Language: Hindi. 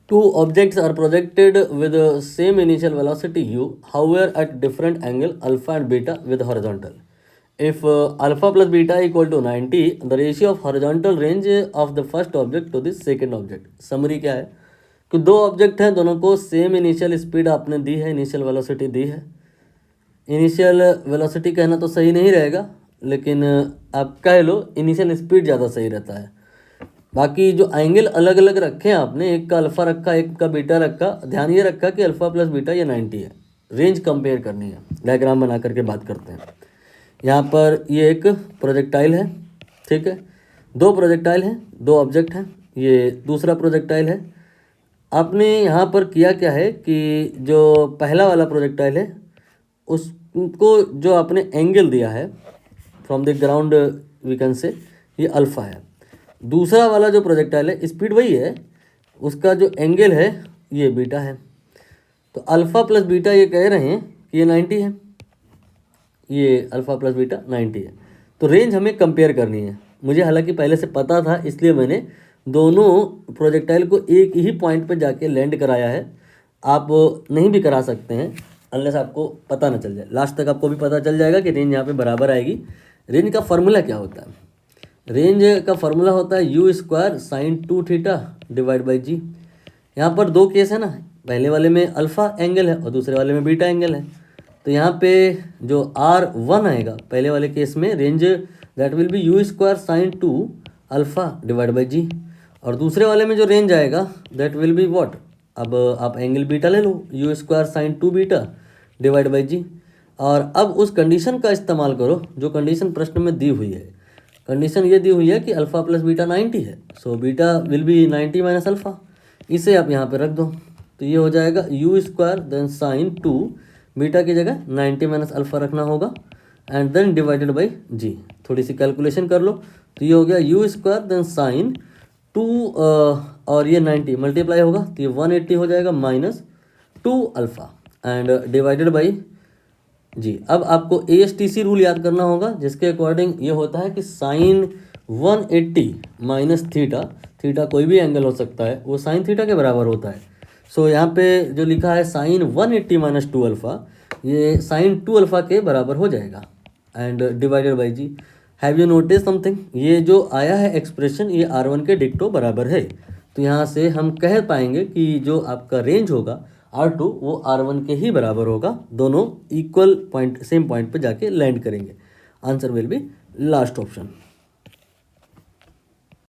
Two objects are projected with the same initial velocity u, however at different angle alpha and beta with horizontal. If alpha plus beta equal to 90, the ratio of horizontal range of the first object to the second object. Summary क्या है कि दो ऑब्जेक्ट हैं, दोनों को सेम इनिशियल स्पीड आपने दी है, इनिशियल वेलोसिटी दी है। इनिशियल वेलोसिटी कहना तो सही नहीं रहेगा, लेकिन आप कह लो इनिशियल स्पीड ज़्यादा सही रहता है। बाकी जो एंगल अलग अलग रखे हैं आपने, एक का अल्फ़ा रखा, एक का बीटा रखा, ध्यान ये रखा कि अल्फ़ा प्लस बीटा ये 90 है। रेंज कंपेयर करनी है, डायग्राम बना करके बात करते हैं। यहाँ पर ये एक प्रोजेक्टाइल है, ठीक है, दो प्रोजेक्टाइल हैं, दो ऑब्जेक्ट हैं, ये दूसरा प्रोजेक्टाइल है। आपने यहाँ पर किया क्या है कि जो पहला वाला प्रोजेक्टाइल है उसको जो आपने एंगल दिया है from the ground we can say, ये अल्फ़ा है। दूसरा वाला जो प्रोजेक्टाइल है स्पीड वही है, उसका जो एंगल है ये बीटा है। तो अल्फ़ा प्लस बीटा ये कह रहे हैं कि ये 90 है, ये अल्फ़ा प्लस बीटा 90 है। तो रेंज हमें कंपेयर करनी है। मुझे हालांकि पहले से पता था, इसलिए मैंने दोनों प्रोजेक्टाइल को एक ही पॉइंट पर जाके लैंड कराया है। आप नहीं भी करा सकते हैं अनलेस आपको पता ना चल जाए। लास्ट तक आपको भी पता चल जाएगा कि रेंज यहाँ पे बराबर आएगी। रेंज का फॉर्मूला क्या होता है? रेंज का फॉर्मूला होता है u square sine 2 theta divide by g. यहाँ पर दो केस है ना, पहले वाले में अल्फ़ा एंगल है और दूसरे वाले में बीटा एंगल है। तो यहाँ पे जो R1 आएगा पहले वाले केस में, range that will be u square sine 2 alpha divide by g, और दूसरे वाले में जो रेंज आएगा दैट विल बी व्हाट, अब आप एंगल बीटा ले लो, u square sine 2 beta divide by g. और अब उस कंडीशन का इस्तेमाल करो जो कंडीशन प्रश्न में दी हुई है। कंडीशन ये दी हुई है कि अल्फ़ा प्लस बीटा 90 है, so beta will be 90 minus alpha. इसे आप यहाँ पे रख दो, तो ये हो जाएगा u square then sine 2, beta की जगह 90 माइनस अल्फ़ा रखना होगा, and then divided by g. थोड़ी सी कैलकुलेशन कर लो, तो ये हो गया यू स्क्वायर देन साइन 2 और ये 90 मल्टीप्लाई होगा तो ये 180 हो जाएगा minus 2 alpha and divided by g. अब आपको ASTC रूल याद करना होगा, जिसके अकॉर्डिंग ये होता है कि साइन 180 माइनस थीटा, थीटा कोई भी एंगल हो सकता है, वो साइन थीटा के बराबर होता है। सो यहाँ पे जो लिखा है साइन 180 माइनस 2 अल्फ़ा, ये साइन 2 अल्फ़ा के बराबर हो जाएगा and divided by g. Have you notice something? ये जो आया है एक्सप्रेशन, ये R1 के डिक्टो बराबर है। तो यहाँ से हम कह पाएंगे कि जो आपका रेंज होगा R2 वो R1 के ही बराबर होगा। दोनों इक्वल पॉइंट, सेम पॉइंट पे जाके लैंड करेंगे। Answer will be last option.